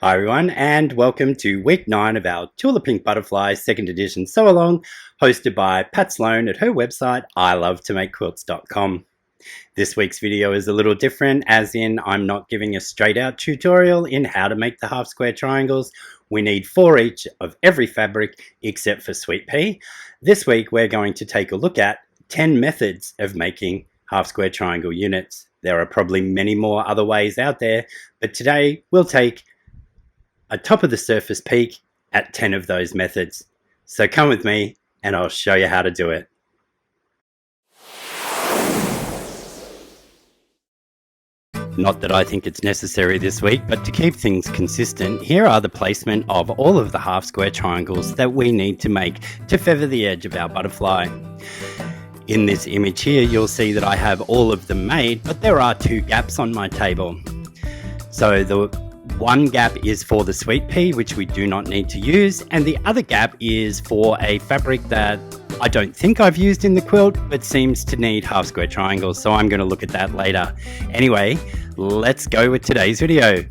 Hi everyone, and welcome to week 9 of our Tula Pink Butterfly 2nd edition Sew Along, hosted by Pat Sloan at her website ilovetomakequilts.com. This week's video is a little different, as in I'm not giving a straight out tutorial in how to make the half square triangles. We need 4 each of every fabric except for sweet pea. This week we're going to take a look at 10 methods of making half square triangle units. There are probably many more other ways out there, but today we'll take a top of the surface peek at 10 of those methods. So come with me and I'll show you how to do it. Not that I think it's necessary this week, but to keep things consistent, here are the placement of all of the half square triangles that we need to make to feather the edge of our butterfly. In this image here, you'll see that I have all of them made, but there are 2 gaps on my table. So the one gap is for the sweet pea, which we do not need to use, and the other gap is for a fabric that I don't think I've used in the quilt, but seems to need half square triangles, so I'm going to look at that later. Anyway, let's go with today's video.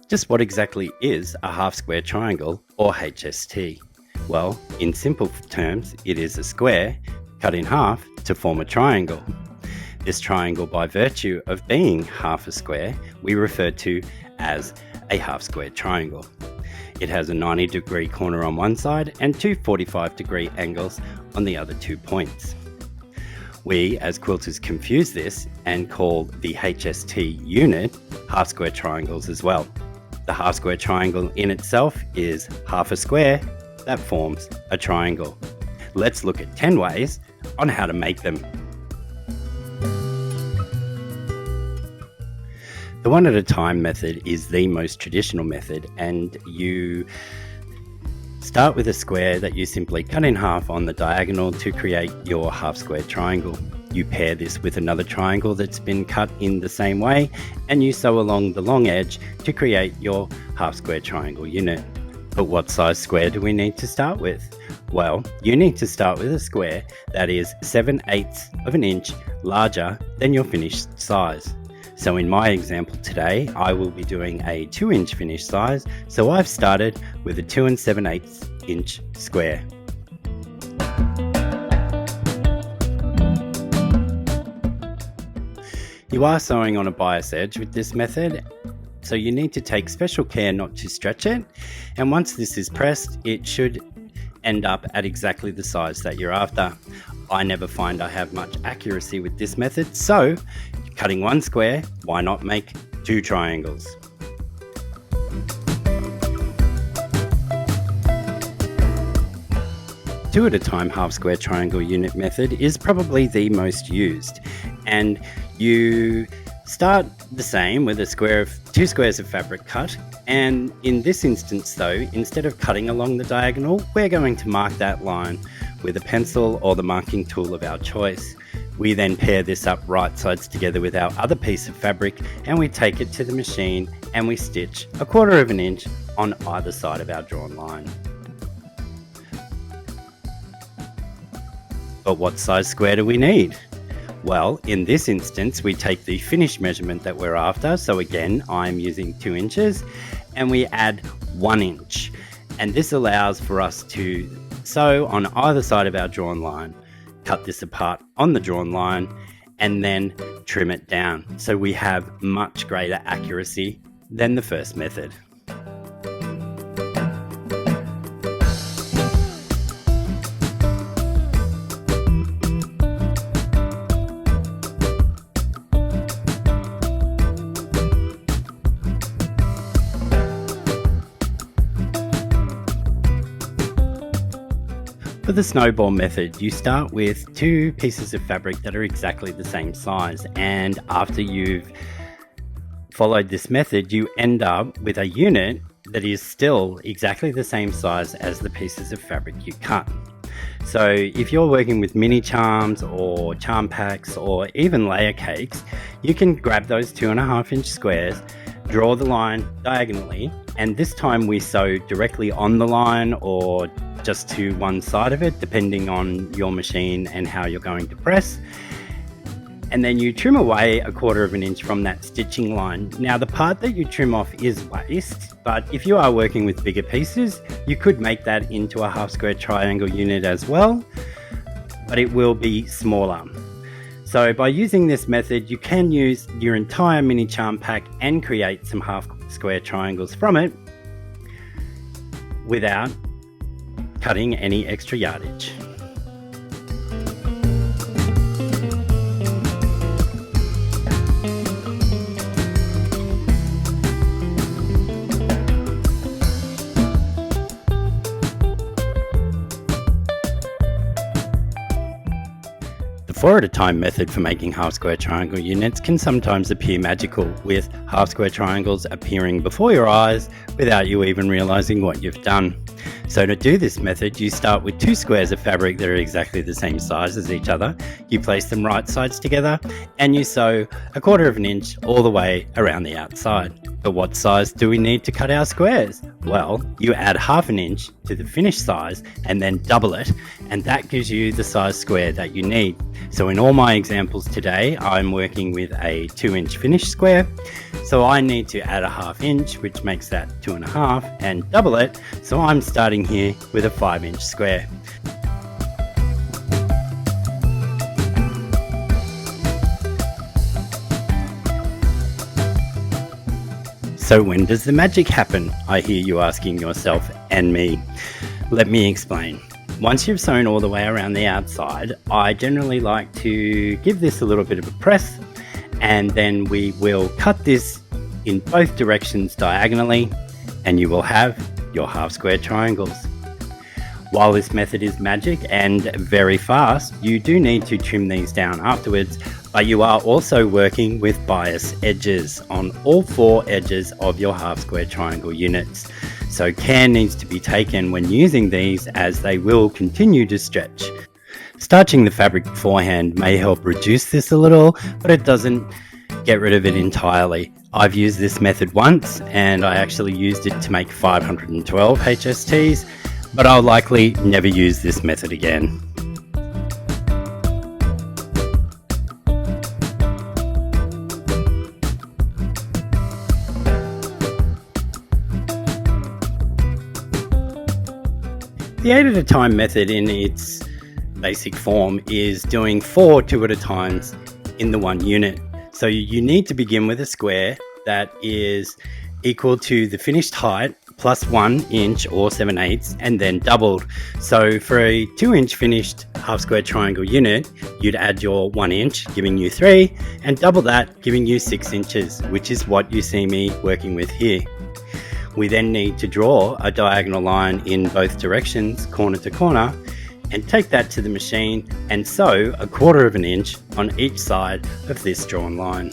Just what exactly is a half square triangle, or HST? Well, in simple terms, it is a square cut in half to form a triangle. This triangle, by virtue of being half a square, we refer to as a half square triangle. It has a 90-degree corner on one side and 2 45-degree angles on the other 2 points. We, as quilters, confuse this and call the HST unit half square triangles as well. The half square triangle in itself is half a square that forms a triangle. Let's look at 10 ways on how to make them. The one at a time method is the most traditional method, and you start with a square that you simply cut in half on the diagonal to create your half square triangle. You pair this with another triangle that's been cut in the same way, and you sew along the long edge to create your half square triangle unit. But what size square do we need to start with? Well, you need to start with a square that is 7/8 of an inch larger than your finished size. So in my example today, I will be doing a 2-inch finished size, so I've started with a 2 7/8 inch square. You are sewing on a bias edge with this method, so you need to take special care not to stretch it, and once this is pressed, it should end up at exactly the size that you're after. I never find I have much accuracy with this method, so cutting one square, why not make 2 triangles? Two at a time half square triangle unit method is probably the most used, and you start the same with a square of 2 squares of fabric cut, and in this instance though, instead of cutting along the diagonal, we're going to mark that line with a pencil or the marking tool of our choice. We then pair this up right sides together with our other piece of fabric, and we take it to the machine and we stitch 1/4 of an inch on either side of our drawn line. But what size square do we need? Well, in this instance, we take the finished measurement that we're after. So again, I'm using 2 inches, and we add 1 inch. And this allows for us to sew on either side of our drawn line, cut this apart on the drawn line, and then trim it down. So we have much greater accuracy than the first method. For the snowball method, you start with 2 pieces of fabric that are exactly the same size, and after you've followed this method, you end up with a unit that is still exactly the same size as the pieces of fabric you cut. So if you're working with mini charms or charm packs or even layer cakes, you can grab those 2.5 inch squares, draw the line diagonally, and this time we sew directly on the line or just to one side of it, depending on your machine and how you're going to press. and then you trim away 1/4 inch from that stitching line. Now the part that you trim off is waste, but if you are working with bigger pieces, you could make that into a half square triangle unit as well, but it will be smaller. So by using this method, you can use your entire mini charm pack and create some half square triangles from it without cutting any extra yardage. The 4 at a time method for making half square triangle units can sometimes appear magical, with half square triangles appearing before your eyes without you even realizing what you've done. So to do this method, you start with 2 squares of fabric that are exactly the same size as each other. You place them right sides together and you sew 1/4 inch all the way around the outside. But what size do we need to cut our squares? Well, you add 1/2 inch to the finished size and then double it, and that gives you the size square that you need. So in all my examples today, I'm working with a 2-inch finished square. So I need to add 1/2 inch, which makes that 2.5, and double it. So I'm starting here with a 5-inch square. So when does the magic happen? I hear you asking yourself and me. Let me explain. Once you've sewn all the way around the outside, I generally like to give this a little bit of a press, and then we will cut this in both directions diagonally, and you will have your half square triangles. While this method is magic and very fast, you do need to trim these down afterwards, but you are also working with bias edges on all 4 edges of your half square triangle units. So care needs to be taken when using these, as they will continue to stretch. Starching the fabric beforehand may help reduce this a little, but it doesn't get rid of it entirely. I've used this method once and I actually used it to make 512 HSTs, but I'll likely never use this method again. The 8 at a time method in its basic form is doing 4 2 at a times in the one unit. So you need to begin with a square that is equal to the finished height plus 1 inch or 7/8 and then doubled. So for a 2-inch finished half square triangle unit, you'd add your 1 inch, giving you 3, and double that, giving you 6 inches, which is what you see me working with here. We then need to draw a diagonal line in both directions, corner to corner, and take that to the machine and sew 1/4 inch on each side of this drawn line.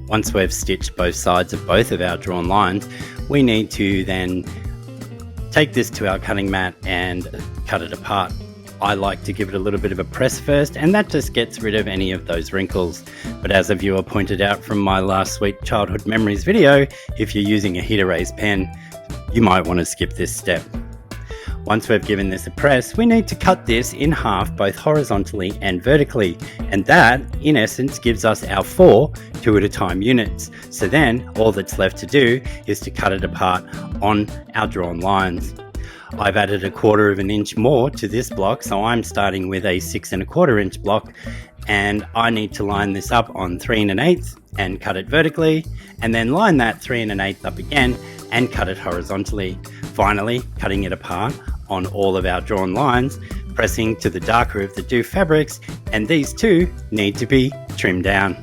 Once we've stitched both sides of both of our drawn lines, we need to then take this to our cutting mat and cut it apart. I like to give it a little bit of a press first, and that just gets rid of any of those wrinkles. But as a viewer pointed out from my last Sweet Childhood Memories video, if you're using a heat erase pen, you might want to skip this step. Once we've given this a press, we need to cut this in half both horizontally and vertically, and that in essence gives us our 4 2 at a time units. So then all that's left to do is to cut it apart on our drawn lines. I've added 1/4 inch more to this block, so I'm starting with a 6 1/4 inch block, and I need to line this up on 3 1/8 and cut it vertically, and then line that 3 1/8 up again and cut it horizontally. Finally, cutting it apart on all of our drawn lines, pressing to the darker of the 2 fabrics, and these 2 need to be trimmed down.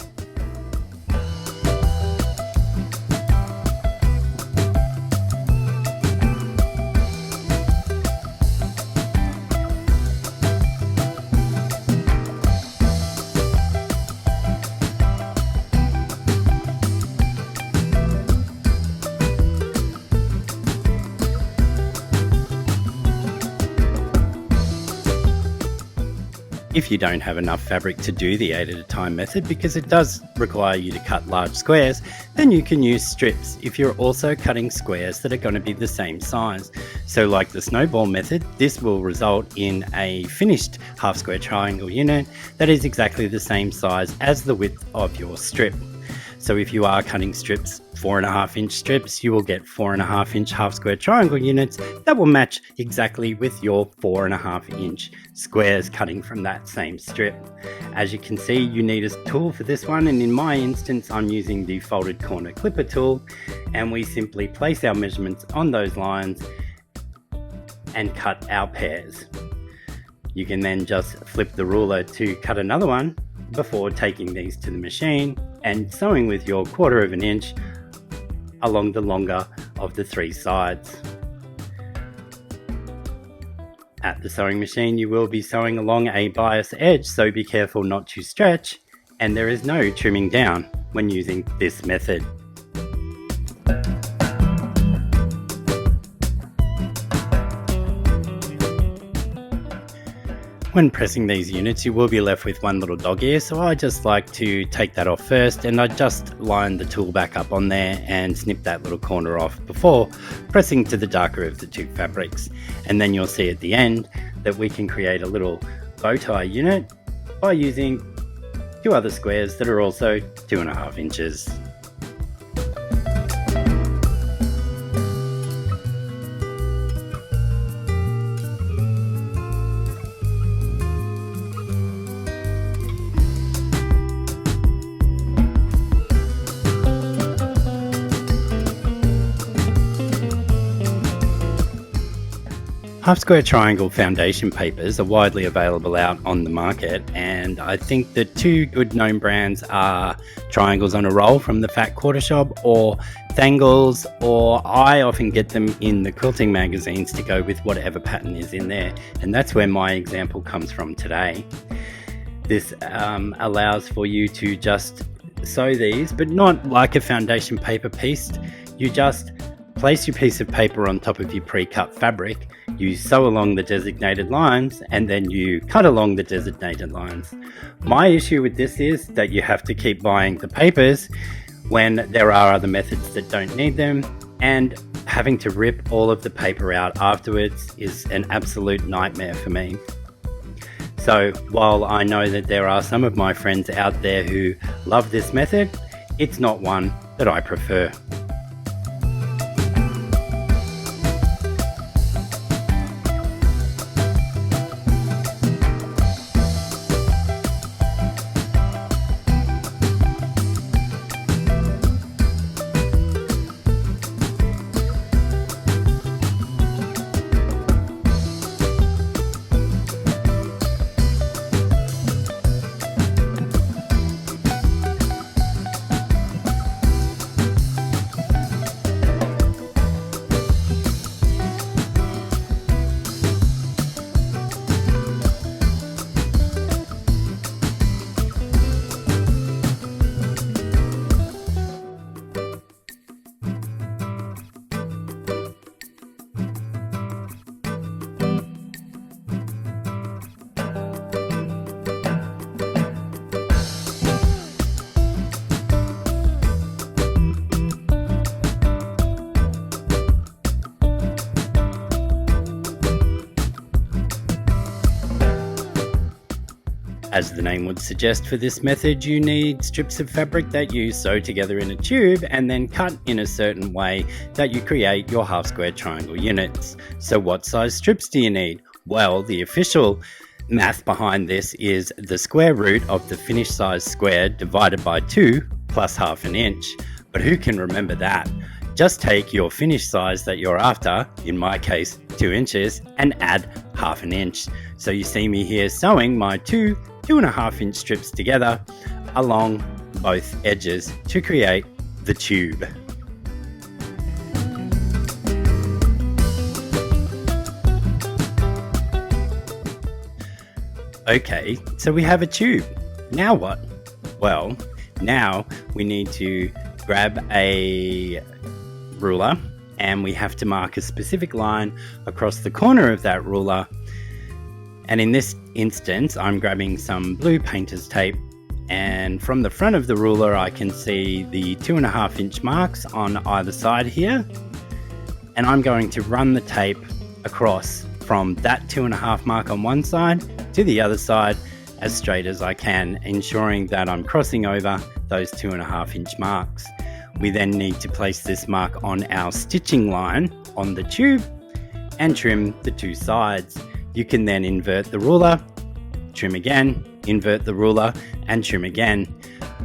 if you don't have enough fabric to do the 8 at a time method, because it does require you to cut large squares, then you can use strips if you're also cutting squares that are going to be the same size. So like the snowball method, this will result in a finished half square triangle unit that is exactly the same size as the width of your strip. So if you are cutting strips, 4.5-inch strips, you will get 4.5-inch half square triangle units that will match exactly with your 4.5-inch squares cutting from that same strip. As you can see, you need a tool for this one, and in my instance I'm using the folded corner clipper tool, and we simply place our measurements on those lines and cut our pairs. You can then just flip the ruler to cut another one before taking these to the machine and sewing with your 1/4 inch along the longer of the 3 sides. At the sewing machine, you will be sewing along a bias edge, so be careful not to stretch, and there is no trimming down when using this method. When pressing these units, you will be left with one little dog ear, so I just like to take that off first, and I just line the tool back up on there and snip that little corner off before pressing to the darker of the 2 fabrics. And then you'll see at the end that we can create a little bow tie unit by using 2 other squares that are also 2.5 inches. Half square triangle foundation papers are widely available out on the market, and I think the 2 good known brands are Triangles on a Roll from the Fat Quarter Shop, or Thangles, or I often get them in the quilting magazines to go with whatever pattern is in there, and that's where my example comes from today. This allows for you to just sew these, but not like a foundation paper piece. You just place your piece of paper on top of your pre-cut fabric, you sew along the designated lines, and then you cut along the designated lines. My issue with this is that you have to keep buying the papers when there are other methods that don't need them, and having to rip all of the paper out afterwards is an absolute nightmare for me. So while I know that there are some of my friends out there who love this method, it's not one that I prefer. As the name would suggest, for this method you need strips of fabric that you sew together in a tube and then cut in a certain way that you create your half square triangle units. So what size strips do you need? Well, the official math behind this is the square root of the finished size square divided by 2 plus 1/2 inch. But who can remember that? Just take your finished size that you're after, in my case 2 inches, and add 1/2 inch. So you see me here sewing my 2.5 inch strips together along both edges to create the tube. Okay, so we have a tube. Now what? Well, now we need to grab a ruler and we have to mark a specific line across the corner of that ruler, And in this instance, I'm grabbing some blue painter's tape, and from the front of the ruler I can see the 2.5 inch marks on either side here, and I'm going to run the tape across from that 2.5 mark on one side to the other side as straight as I can, ensuring that I'm crossing over those 2.5 inch marks. We then need to place this mark on our stitching line on the tube and trim the two sides. You can then invert the ruler, trim again, invert the ruler, and trim again.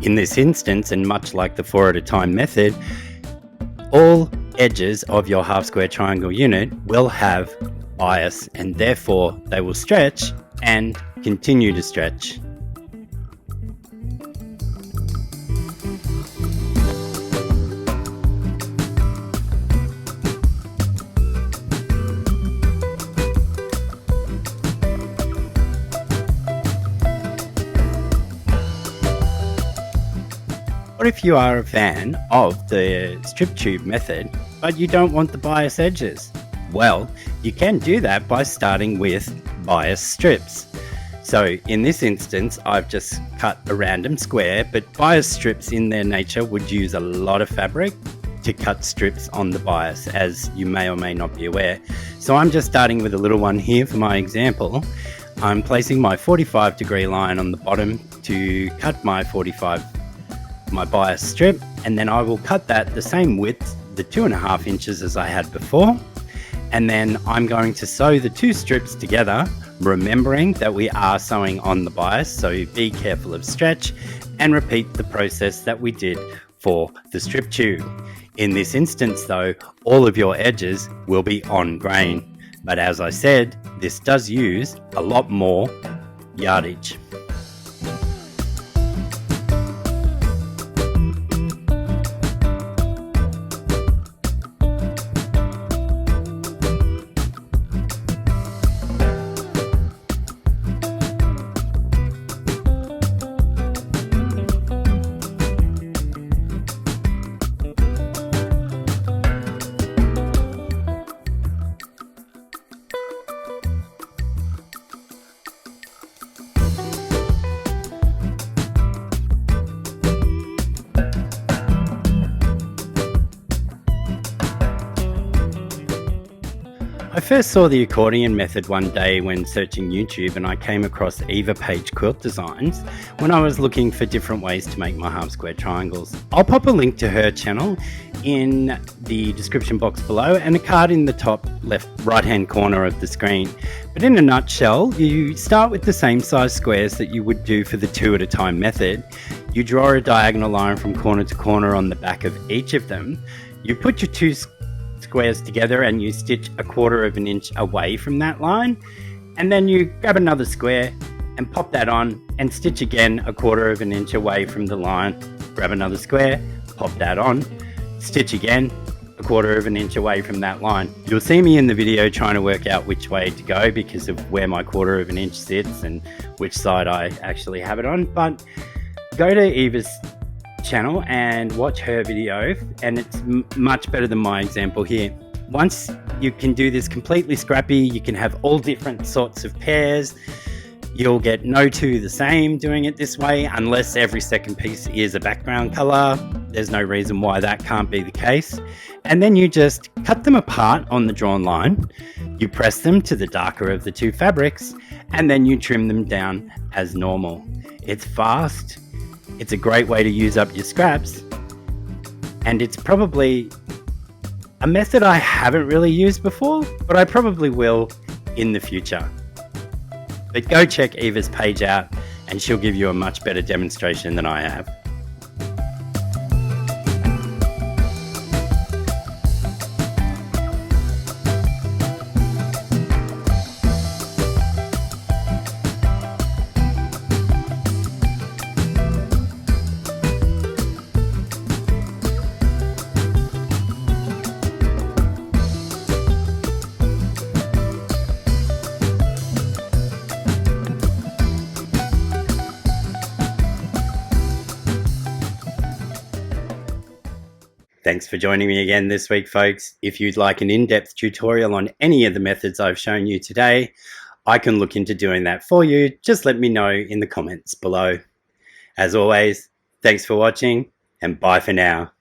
In this instance, and much like the 4 at a time method, all edges of your half square triangle unit will have bias, and therefore they will stretch and continue to stretch. What if you are a fan of the strip tube method, but you don't want the bias edges? Well, you can do that by starting with bias strips. So in this instance, I've just cut a random square, but bias strips in their nature would use a lot of fabric to cut strips on the bias, as you may or may not be aware. So I'm just starting with a little one here for my example. I'm placing my 45-degree line on the bottom to cut my bias strip, and then I will cut that the same width, the 2.5 inches as I had before, and then I'm going to sew the two strips together, remembering that we are sewing on the bias, so be careful of stretch, and repeat the process that we did for the strip tube. In this instance though, all of your edges will be on grain, but as I said, this does use a lot more yardage. I first saw the accordion method one day when searching YouTube, and I came across Eva Page quilt designs when I was looking for different ways to make my half square triangles. I'll pop a link to her channel in the description box below and a card in the top left right hand corner of the screen. But in a nutshell, you start with the same size squares that you would do for the 2 at a time method. You draw a diagonal line from corner to corner on the back of each of them. You put your two squares together and you stitch 1/4 inch away from that line, and then you grab another square and pop that on and stitch again 1/4 inch away from the line. Grab another square, pop that on, stitch again 1/4 inch away from that line. You'll see me in the video trying to work out which way to go because of where my 1/4 inch sits and which side I actually have it on, but go to Eva's channel and watch her video, and it's much better than my example here. Once you can do this completely scrappy, you can have all different sorts of pairs. You'll get no two the same doing it this way, unless every second piece is a background color. There's no reason why that can't be the case. And then you just cut them apart on the drawn line. You press them to the darker of the two fabrics, and then you trim them down as normal. It's fast. It's a great way to use up your scraps, and it's probably a method I haven't really used before, but I probably will in the future. But go check Eva's page out and she'll give you a much better demonstration than I have. Thanks for joining me again this week, folks. If you'd like an in-depth tutorial on any of the methods I've shown you today, I can look into doing that for you. Just let me know in the comments below. As always, thanks for watching and bye for now.